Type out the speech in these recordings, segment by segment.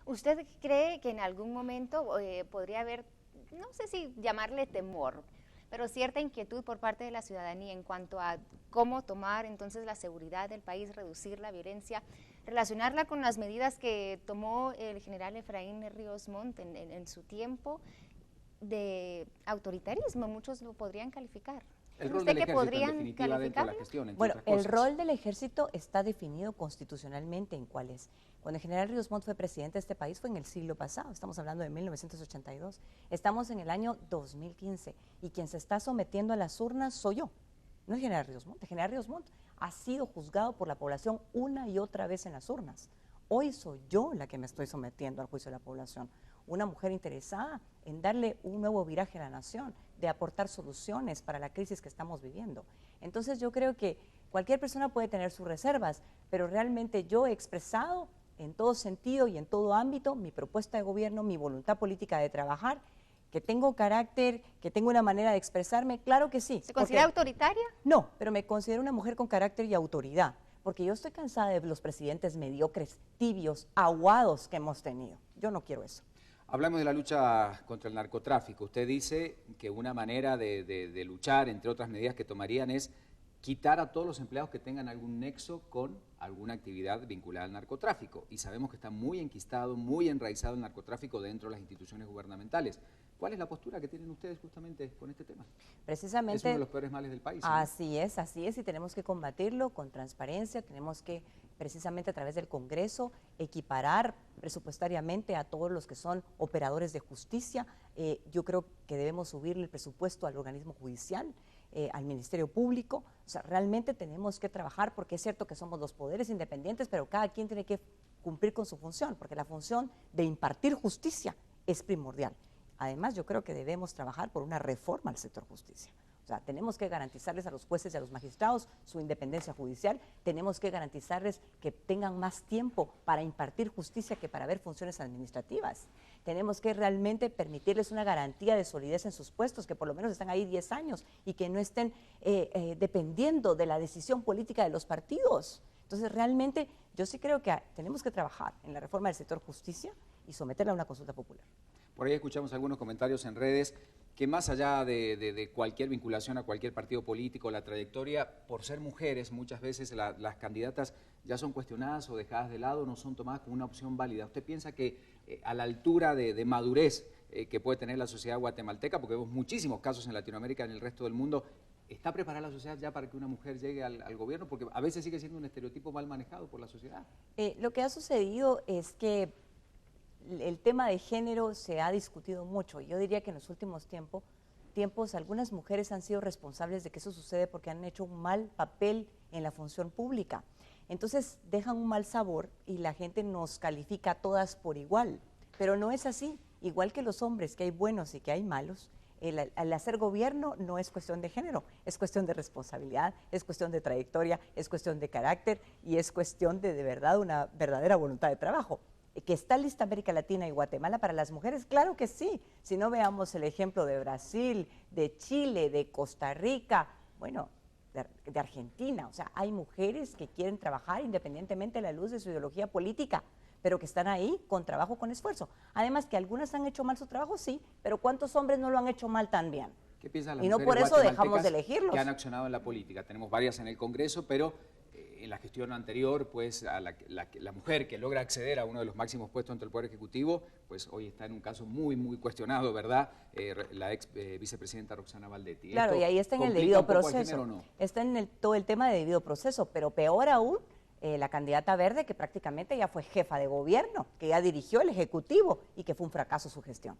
¿Usted cree que en algún momento podría haber, no sé si llamarle temor, pero cierta inquietud por parte de la ciudadanía en cuanto a cómo tomar entonces la seguridad del país, reducir la violencia, relacionarla con las medidas que tomó el general Efraín Ríos Montt en su tiempo de autoritarismo? Muchos lo podrían calificar. El ¿Cree rol usted del que ejército, en podrían definitiva, dentro de la calificarlo? gestión, entre Bueno, otras el cosas. rol del ejército está definido constitucionalmente en cuál es. Cuando el general Ríos Montt fue presidente de este país fue en el siglo pasado, estamos hablando de 1982. Estamos en el año 2015 y quien se está sometiendo a las urnas soy yo, no el general Ríos Montt. El general Ríos Montt ha sido juzgado por la población una y otra vez en las urnas. Hoy soy yo la que me estoy sometiendo al juicio de la población, una mujer interesada en darle un nuevo viraje a la nación, de aportar soluciones para la crisis que estamos viviendo. Entonces yo creo que cualquier persona puede tener sus reservas, pero realmente yo he expresado en todo sentido y en todo ámbito mi propuesta de gobierno, mi voluntad política de trabajar, que tengo carácter, que tengo una manera de expresarme, claro que sí. ¿Se considera autoritaria? No, pero me considero una mujer con carácter y autoridad, porque yo estoy cansada de los presidentes mediocres, tibios, aguados que hemos tenido. Yo no quiero eso. Hablamos de la lucha contra el narcotráfico. Usted dice que una manera de luchar, entre otras medidas que tomarían, es quitar a todos los empleados que tengan algún nexo con alguna actividad vinculada al narcotráfico. Y sabemos que está muy enquistado, muy enraizado el narcotráfico dentro de las instituciones gubernamentales. ¿Cuál es la postura que tienen ustedes justamente con este tema? Precisamente. Es uno de los peores males del país, ¿no? Así es, y tenemos que combatirlo con transparencia, tenemos que precisamente a través del Congreso equiparar presupuestariamente a todos los que son operadores de justicia. Yo creo que debemos subirle el presupuesto al organismo judicial, al Ministerio Público. O sea, realmente tenemos que trabajar, porque es cierto que somos los poderes independientes, pero cada quien tiene que cumplir con su función, porque la función de impartir justicia es primordial. Además, yo creo que debemos trabajar por una reforma al sector justicia. O sea, tenemos que garantizarles a los jueces y a los magistrados su independencia judicial, tenemos que garantizarles que tengan más tiempo para impartir justicia que para ver funciones administrativas. Tenemos que realmente permitirles una garantía de solidez en sus puestos, que por lo menos están ahí 10 años y que no estén dependiendo de la decisión política de los partidos. Entonces, realmente, yo sí creo que tenemos que trabajar en la reforma del sector justicia y someterla a una consulta popular. Por ahí escuchamos algunos comentarios en redes que más allá de cualquier vinculación a cualquier partido político, la trayectoria, por ser mujeres, muchas veces las candidatas ya son cuestionadas o dejadas de lado, no son tomadas como una opción válida. ¿Usted piensa que a la altura de madurez que puede tener la sociedad guatemalteca, porque vemos muchísimos casos en Latinoamérica, en el resto del mundo, ¿está preparada la sociedad ya para que una mujer llegue al gobierno? Porque a veces sigue siendo un estereotipo mal manejado por la sociedad. Lo que ha sucedido es que el tema de género se ha discutido mucho. Yo diría que en los últimos tiempos algunas mujeres han sido responsables de que eso sucede porque han hecho un mal papel en la función pública. Entonces dejan un mal sabor y la gente nos califica a todas por igual. Pero no es así. Igual que los hombres, que hay buenos y que hay malos, el hacer gobierno no es cuestión de género, es cuestión de responsabilidad, es cuestión de trayectoria, es cuestión de carácter y es cuestión de verdad una verdadera voluntad de trabajo. ¿Que está lista América Latina y Guatemala para las mujeres? Claro que sí. Si no, veamos el ejemplo de Brasil, de Chile, de Costa Rica, bueno, de Argentina. O sea, hay mujeres que quieren trabajar independientemente de la luz de su ideología política, pero que están ahí con trabajo, con esfuerzo. Además que algunas han hecho mal su trabajo, sí, pero ¿cuántos hombres no lo han hecho mal también? ¿Qué piensan las y no mujeres por eso dejamos de elegirlos? Que han accionado en la política? Tenemos varias en el Congreso, pero en la gestión anterior, pues a la mujer que logra acceder a uno de los máximos puestos ante el Poder Ejecutivo, pues hoy está en un caso muy, muy cuestionado, ¿verdad? La ex vicepresidenta Roxana Valdetti. Claro, ¿Esto y ahí está en el complica debido un poco al proceso. género o no? Está en todo el tema de debido proceso, pero peor aún, la candidata verde, que prácticamente ya fue jefa de gobierno, que ya dirigió el Ejecutivo y que fue un fracaso su gestión.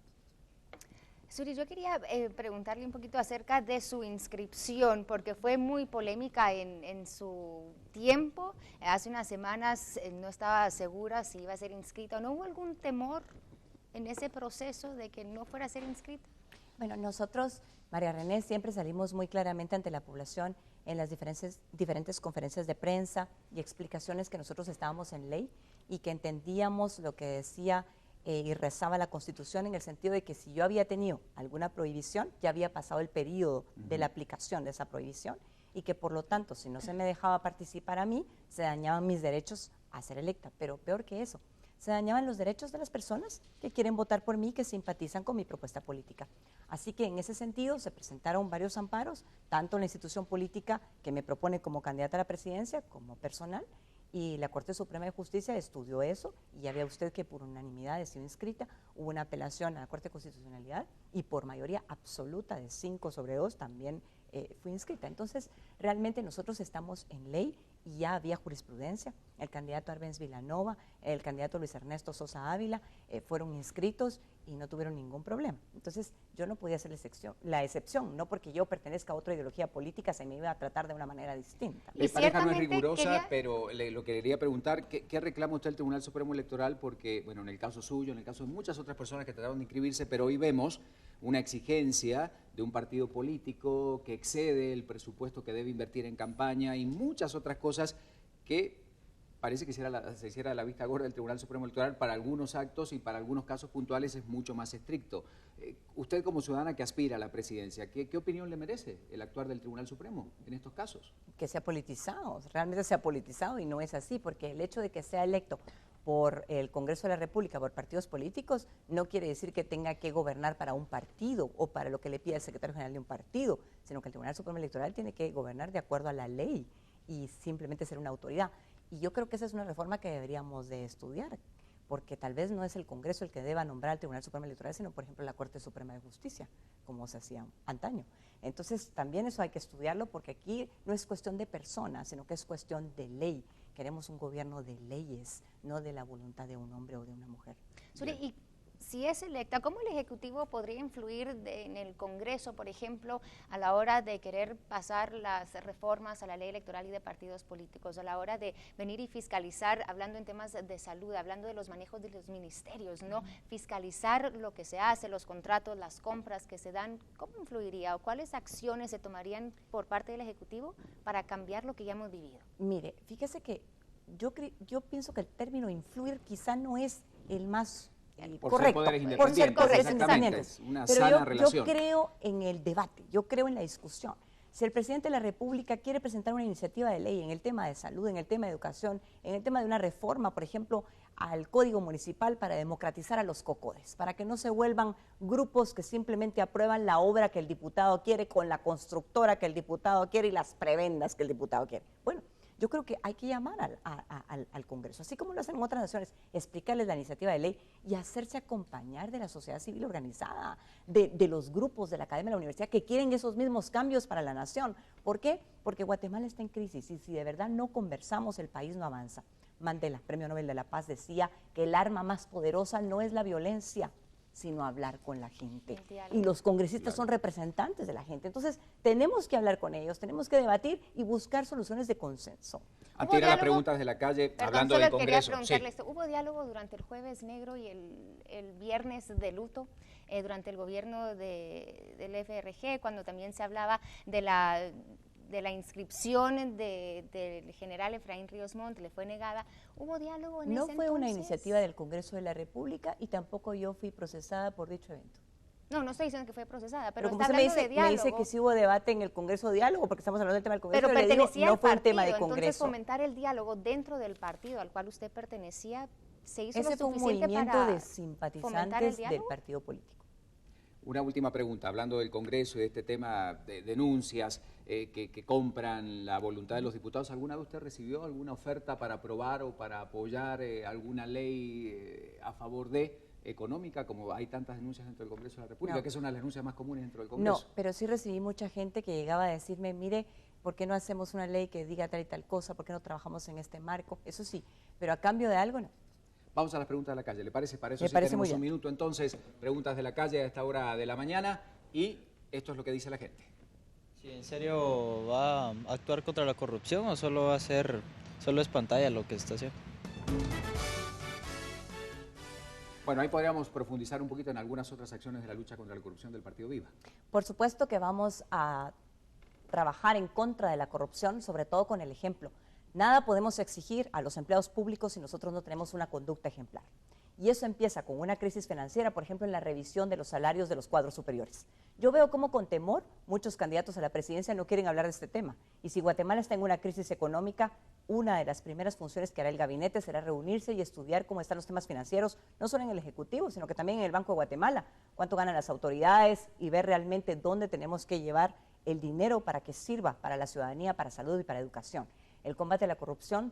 Suri, yo quería preguntarle un poquito acerca de su inscripción, porque fue muy polémica en su tiempo. Hace unas semanas no estaba segura si iba a ser inscrita. ¿No hubo algún temor en ese proceso de que no fuera a ser inscrita? Bueno, nosotros, María René, siempre salimos muy claramente ante la población en las diferentes conferencias de prensa y explicaciones que nosotros estábamos en ley y que entendíamos lo que decía y rezaba la Constitución, en el sentido de que si yo había tenido alguna prohibición, ya había pasado el periodo de la aplicación de esa prohibición y que por lo tanto, si no se me dejaba participar a mí, se dañaban mis derechos a ser electa. Pero peor que eso, se dañaban los derechos de las personas que quieren votar por mí, que simpatizan con mi propuesta política. Así que en ese sentido se presentaron varios amparos, tanto en la institución política que me propone como candidata a la presidencia, como personal, y la Corte Suprema de Justicia estudió eso, y ya vea usted que por unanimidad decidió inscrita, hubo una apelación a la Corte de Constitucionalidad, y por mayoría absoluta de 5-2 también fue inscrita. Entonces, realmente nosotros estamos en ley y ya había jurisprudencia. El candidato Arbenz Vilanova, el candidato Luis Ernesto Sosa Ávila fueron inscritos y no tuvieron ningún problema. Entonces, yo no podía ser la excepción, no porque yo pertenezca a otra ideología política se me iba a tratar de una manera distinta. Mi pareja no es rigurosa, pero lo que quería preguntar, ¿qué reclama usted al Tribunal Supremo Electoral? Porque, bueno, en el caso suyo, en el caso de muchas otras personas que trataron de inscribirse, pero hoy vemos una exigencia de un partido político que excede el presupuesto que debe invertir en campaña y muchas otras cosas que parece que se hiciera la vista gorda del Tribunal Supremo Electoral para algunos actos y para algunos casos puntuales es mucho más estricto. Usted como ciudadana que aspira a la presidencia, ¿qué opinión le merece el actuar del Tribunal Supremo en estos casos? Que sea politizado, realmente sea politizado y no es así, porque el hecho de que sea electo por el Congreso de la República, por partidos políticos, no quiere decir que tenga que gobernar para un partido o para lo que le pida el secretario general de un partido, sino que el Tribunal Supremo Electoral tiene que gobernar de acuerdo a la ley y simplemente ser una autoridad. Y yo creo que esa es una reforma que deberíamos de estudiar, porque tal vez no es el Congreso el que deba nombrar al Tribunal Supremo Electoral, sino, por ejemplo, la Corte Suprema de Justicia, como se hacía antaño. Entonces, también eso hay que estudiarlo, porque aquí no es cuestión de personas, sino que es cuestión de ley. Queremos un gobierno de leyes, no de la voluntad de un hombre o de una mujer. Suri, y si es electa, ¿cómo el Ejecutivo podría influir en el Congreso, por ejemplo, a la hora de querer pasar las reformas a la ley electoral y de partidos políticos, a la hora de venir y fiscalizar, hablando en temas de salud, hablando de los manejos de los ministerios, ¿no? Fiscalizar lo que se hace, los contratos, las compras que se dan, ¿cómo influiría o cuáles acciones se tomarían por parte del Ejecutivo para cambiar lo que ya hemos vivido? Mire, fíjese que yo pienso que el término influir quizá no es el más correcto, por ser poderes independientes, es una pero sana relación. Yo creo en el debate, yo creo en la discusión. Si el presidente de la República quiere presentar una iniciativa de ley en el tema de salud, en el tema de educación, en el tema de una reforma, por ejemplo, al Código Municipal para democratizar a los COCODES, para que no se vuelvan grupos que simplemente aprueban la obra que el diputado quiere con la constructora que el diputado quiere y las prebendas que el diputado quiere. Bueno, yo creo que hay que llamar al Congreso, así como lo hacen en otras naciones, explicarles la iniciativa de ley y hacerse acompañar de la sociedad civil organizada, de los grupos de la academia de la universidad que quieren esos mismos cambios para la nación. ¿Por qué? Porque Guatemala está en crisis y si de verdad no conversamos, el país no avanza. Mandela, Premio Nobel de la Paz, decía que el arma más poderosa no es la violencia, sino hablar con la gente. Y los congresistas son representantes de la gente. Entonces, tenemos que hablar con ellos, tenemos que debatir y buscar soluciones de consenso. Antes de ir a las preguntas de la calle, hablando del Congreso. Sí. ¿Hubo diálogo durante el Jueves Negro y el Viernes de Luto durante el gobierno del FRG, cuando también se hablaba de la inscripción del general Efraín Ríos Montt, le fue negada? ¿Hubo diálogo en ese entonces? No fue una iniciativa del Congreso de la República y tampoco yo fui procesada por dicho evento. No estoy diciendo que fue procesada, pero como está hablando de diálogo. Me dice que sí hubo debate en el Congreso de diálogo, porque estamos hablando del tema del Congreso, pero le digo, no fue un tema de Congreso. Entonces, fomentar el diálogo dentro del partido al cual usted pertenecía, ¿se hizo lo suficiente para movimiento de simpatizantes del partido político? Una última pregunta, hablando del Congreso y de este tema de denuncias que compran la voluntad de los diputados, ¿alguna vez usted recibió alguna oferta para aprobar o para apoyar alguna ley a favor de económica, como hay tantas denuncias dentro del Congreso de la República, que es una de las denuncias más comunes dentro del Congreso? No, pero sí recibí mucha gente que llegaba a decirme, mire, ¿por qué no hacemos una ley que diga tal y tal cosa? ¿Por qué no trabajamos en este marco? Eso sí, pero a cambio de algo no. Vamos a las preguntas de la calle, ¿le parece? Para eso sí tenemos un minuto, entonces, preguntas de la calle a esta hora de la mañana y esto es lo que dice la gente. ¿Sí, en serio va a actuar contra la corrupción o solo va a ser, solo es pantalla lo que está haciendo? Bueno, ahí podríamos profundizar un poquito en algunas otras acciones de la lucha contra la corrupción del Partido Viva. Por supuesto que vamos a trabajar en contra de la corrupción, sobre todo con el ejemplo. Nada podemos exigir a los empleados públicos si nosotros no tenemos una conducta ejemplar. Y eso empieza con una crisis financiera, por ejemplo, en la revisión de los salarios de los cuadros superiores. Yo veo cómo con temor muchos candidatos a la presidencia no quieren hablar de este tema. Y si Guatemala está en una crisis económica, una de las primeras funciones que hará el gabinete será reunirse y estudiar cómo están los temas financieros, no solo en el Ejecutivo, sino que también en el Banco de Guatemala, cuánto ganan las autoridades y ver realmente dónde tenemos que llevar el dinero para que sirva para la ciudadanía, para salud y para educación. El combate a la corrupción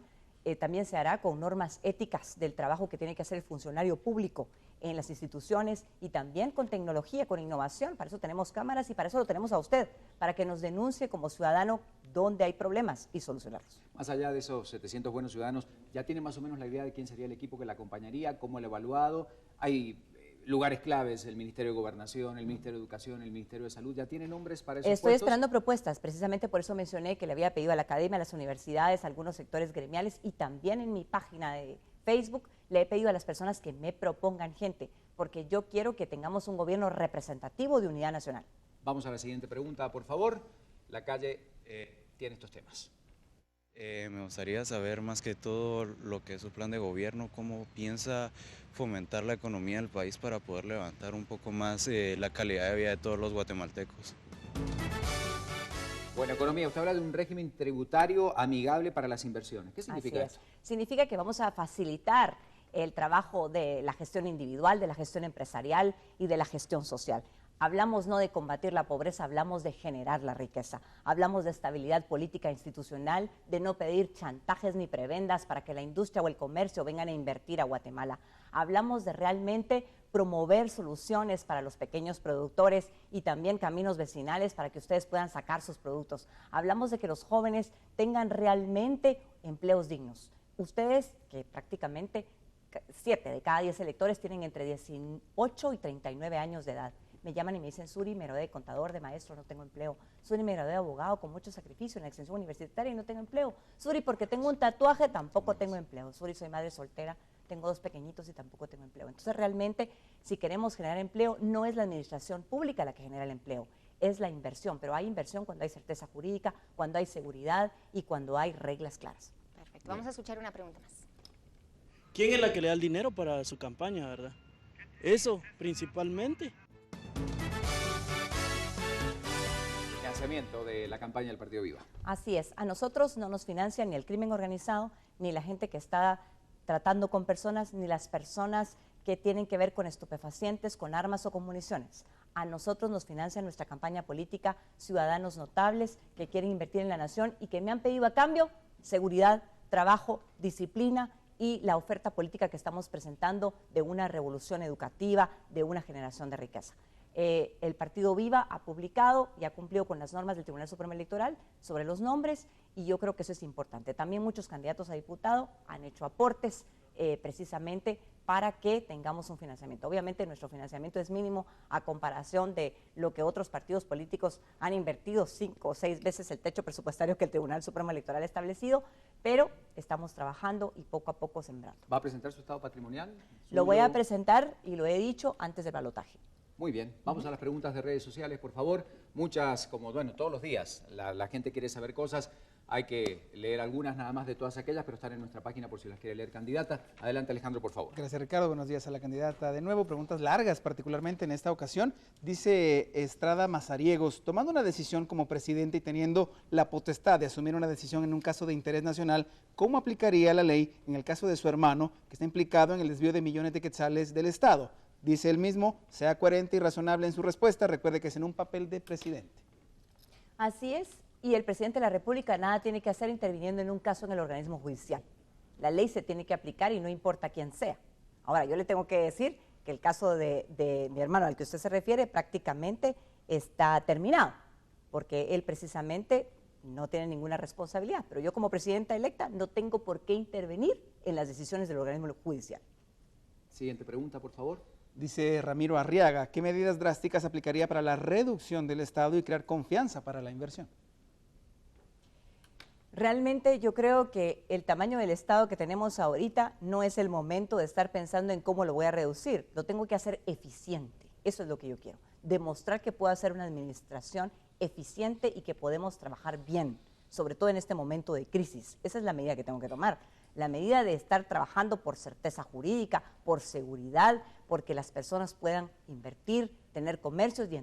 también se hará con normas éticas del trabajo que tiene que hacer el funcionario público en las instituciones y también con tecnología, con innovación. Para eso tenemos cámaras y para eso lo tenemos a usted, para que nos denuncie como ciudadano dónde hay problemas y solucionarlos. Más allá de esos 700 buenos ciudadanos, ¿ya tiene más o menos la idea de quién sería el equipo que la acompañaría? ¿Cómo lo ha evaluado? Hay lugares claves, el Ministerio de Gobernación, el Ministerio de Educación, el Ministerio de Salud, ¿ya tiene nombres para esos Estoy puestos? esperando propuestas, precisamente por eso mencioné que le había pedido a la academia, a las universidades, a algunos sectores gremiales y también en mi página de Facebook le he pedido a las personas que me propongan gente, porque yo quiero que tengamos un gobierno representativo de unidad nacional. Vamos a la siguiente pregunta, por favor. La calle tiene estos temas. Me gustaría saber más que todo lo que es su plan de gobierno, cómo piensa fomentar la economía del país para poder levantar un poco más la calidad de vida de todos los guatemaltecos. Bueno, economía, usted habla de un régimen tributario amigable para las inversiones. ¿Qué significa Así es. eso? Significa que vamos a facilitar el trabajo de la gestión individual, de la gestión empresarial y de la gestión social. Hablamos no de combatir la pobreza, hablamos de generar la riqueza. Hablamos de estabilidad política institucional, de no pedir chantajes ni prebendas para que la industria o el comercio vengan a invertir a Guatemala. Hablamos de realmente promover soluciones para los pequeños productores y también caminos vecinales para que ustedes puedan sacar sus productos. Hablamos de que los jóvenes tengan realmente empleos dignos. Ustedes, que prácticamente 7 de cada 10 electores tienen entre 18 y 39 años de edad. Me llaman y me dicen, Suri, me gradué de contador, de maestro, no tengo empleo. Suri, me gradué de abogado con mucho sacrificio en la extensión universitaria y no tengo empleo. Suri, porque tengo un tatuaje, tampoco tengo empleo. Suri, soy madre soltera, tengo 2 pequeñitos y tampoco tengo empleo. Entonces, realmente, si queremos generar empleo, no es la administración pública la que genera el empleo, es la inversión. Pero hay inversión cuando hay certeza jurídica, cuando hay seguridad y cuando hay reglas claras. Perfecto. Vamos a escuchar una pregunta más. ¿Quién es la que le da el dinero para su campaña, verdad? Eso, principalmente. Financiamiento de la campaña del Partido Viva. Así es, a nosotros no nos financia ni el crimen organizado, ni la gente que está tratando con personas, ni las personas que tienen que ver con estupefacientes, con armas o con municiones. A nosotros nos financia nuestra campaña política ciudadanos notables que quieren invertir en la nación y que me han pedido a cambio seguridad, trabajo, disciplina y la oferta política que estamos presentando de una revolución educativa, de una generación de riqueza. El Partido Viva ha publicado y ha cumplido con las normas del Tribunal Supremo Electoral sobre los nombres y yo creo que eso es importante. También muchos candidatos a diputado han hecho aportes precisamente para que tengamos un financiamiento. Obviamente nuestro financiamiento es mínimo a comparación de lo que otros partidos políticos han invertido 5 o 6 veces el techo presupuestario que el Tribunal Supremo Electoral ha establecido, pero estamos trabajando y poco a poco sembrando. ¿Va a presentar su estado patrimonial? Lo voy a presentar y lo he dicho antes del balotaje. Muy bien, vamos a las preguntas de redes sociales, por favor. Muchas, como bueno, todos los días la gente quiere saber cosas. Hay que leer algunas nada más de todas aquellas, pero están en nuestra página por si las quiere leer candidata. Adelante, Alejandro, por favor. Gracias, Ricardo. Buenos días a la candidata. De nuevo, preguntas largas, particularmente en esta ocasión. Dice Estrada Mazariegos, tomando una decisión como presidente y teniendo la potestad de asumir una decisión en un caso de interés nacional, ¿cómo aplicaría la ley en el caso de su hermano, que está implicado en el desvío de millones de quetzales del Estado? Dice él mismo, sea coherente y razonable en su respuesta. Recuerde que es en un papel de presidente. Así es, y el presidente de la República nada tiene que hacer interviniendo en un caso en el organismo judicial. La ley se tiene que aplicar y no importa quién sea. Ahora, yo le tengo que decir que el caso de mi hermano al que usted se refiere prácticamente está terminado, porque él precisamente no tiene ninguna responsabilidad, pero yo como presidenta electa no tengo por qué intervenir en las decisiones del organismo judicial. Siguiente pregunta, por favor. Dice Ramiro Arriaga, ¿qué medidas drásticas aplicaría para la reducción del Estado y crear confianza para la inversión? Realmente yo creo que el tamaño del Estado que tenemos ahorita no es el momento de estar pensando en cómo lo voy a reducir. Lo tengo que hacer eficiente. Eso es lo que yo quiero. Demostrar que puedo hacer una administración eficiente y que podemos trabajar bien, sobre todo en este momento de crisis. Esa es la medida que tengo que tomar. la medida de estar trabajando por certeza jurídica, por seguridad, porque las personas puedan invertir, tener comercios y